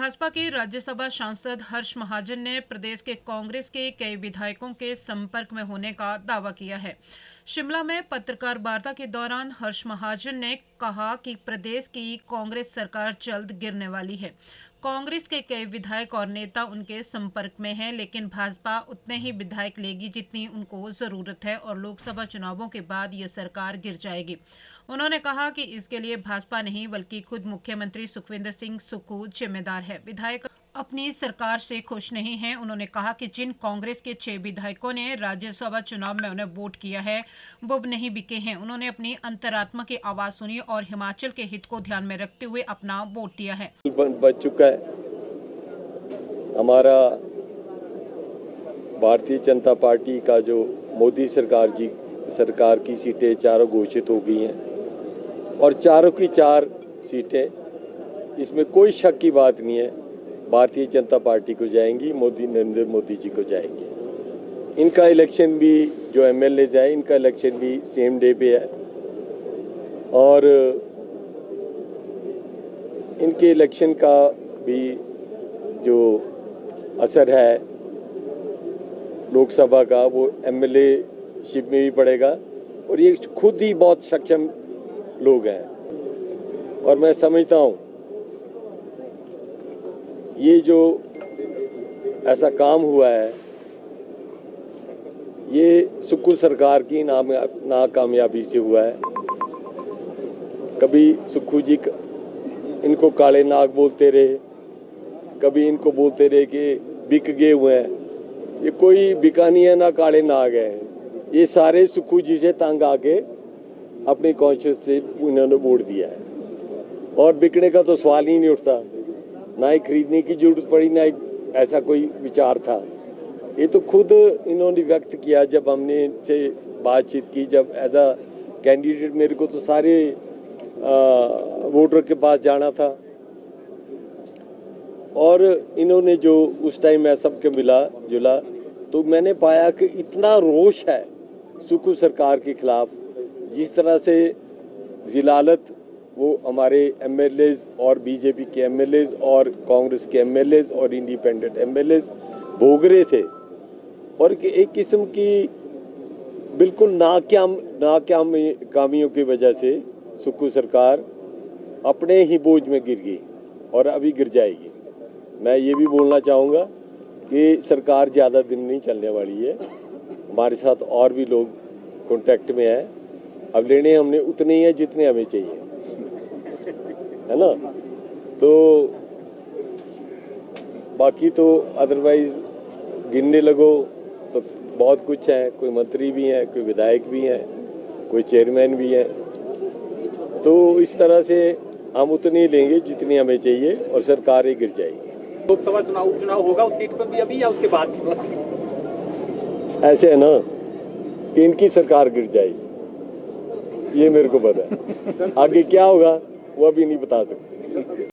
भाजपा के राज्यसभा सांसद हर्ष महाजन ने प्रदेश के कांग्रेस के कई विधायकों के संपर्क में होने का दावा किया है। शिमला में पत्रकार वार्ता के दौरान हर्ष महाजन ने कहा कि प्रदेश की कांग्रेस सरकार जल्द गिरने वाली है। कांग्रेस के कई विधायक और नेता उनके संपर्क में हैं, लेकिन भाजपा उतने ही विधायक लेगी जितनी उनको जरूरत है और लोकसभा चुनावों के बाद ये सरकार गिर जाएगी। उन्होंने कहा कि इसके लिए भाजपा नहीं बल्कि खुद मुख्यमंत्री सुखविंदर सिंह सुक्खू जिम्मेदार है। विधायक अपनी सरकार से खुश नहीं हैं। उन्होंने कहा कि जिन कांग्रेस के 6 विधायकों ने राज्यसभा चुनाव में उन्हें वोट किया है वो नहीं बिके हैं। उन्होंने अपनी अंतरात्मा की आवाज सुनी और हिमाचल के हित को ध्यान में रखते हुए अपना वोट दिया है। बच चुका है हमारा भारतीय जनता पार्टी का जो मोदी सरकार की सीटें चारों घोषित हो गई हैं और चारों की 4 सीटें, इसमें कोई शक की बात नहीं है, भारतीय जनता पार्टी को जाएंगी, नरेंद्र मोदी जी को जाएंगे। इनका इलेक्शन भी जो एमएलए है, इनका इलेक्शन भी सेम डे पे है और इनके इलेक्शन का भी जो असर है लोकसभा का वो एमएलए शिप में भी पड़ेगा और ये खुद ही बहुत सक्षम लोग हैं और मैं समझता हूँ ये जो ऐसा काम हुआ है ये सुक्खू सरकार की नाकामयाबी से हुआ है। कभी सुक्खू जी इनको काले नाग बोलते रहे, कभी इनको बोलते रहे कि बिक गए हुए हैं। ये कोई बिका नहीं है, ना काले नाग है, ये सारे सुक्खू जी से तंग आके अपनी कॉन्शियस से उन्होंने वोट दिया है और बिकने का तो सवाल ही नहीं उठता, ना ही खरीदने की जरूरत पड़ी, ना ही ऐसा कोई विचार था। ये तो खुद इन्होंने व्यक्त किया जब हमने इनसे बातचीत की, जब एज अ कैंडिडेट मेरे को तो सारे वोटर के पास जाना था और इन्होंने जो उस टाइम मैं सबके मिला जुला तो मैंने पाया कि इतना रोष है सुक्खू सरकार के खिलाफ, जिस तरह से जिलालत वो हमारे एमएलएज और बीजेपी के एमएलएज और कांग्रेस के एमएलएज और इंडिपेंडेंट एमएलएज भोग रहे थे और एक किस्म की बिल्कुल नाकामियों की वजह से सुक्खू सरकार अपने ही बोझ में गिर गई और अभी गिर जाएगी। मैं ये भी बोलना चाहूँगा कि सरकार ज़्यादा दिन नहीं चलने वाली है, हमारे साथ और भी लोग कॉन्टैक्ट में हैं, अब लेने हमने उतने ही हैं जितने हमें चाहिए, है ना। तो बाकी तो अदरवाइज गिनने लगो तो बहुत कुछ है, कोई मंत्री भी हैं, कोई विधायक भी हैं, कोई चेयरमैन भी हैं। तो इस तरह से हम उतनी ही लेंगे जितनी हमें चाहिए और सरकार ही गिर जाएगी। लोकसभा चुनाव होगा उस सीट पर भी अभी या उसके बाद? ऐसे है ना कि इनकी सरकार गिर जाएगी, ये मेरे को पता है। आगे क्या होगा वो अभी नहीं बता सकते।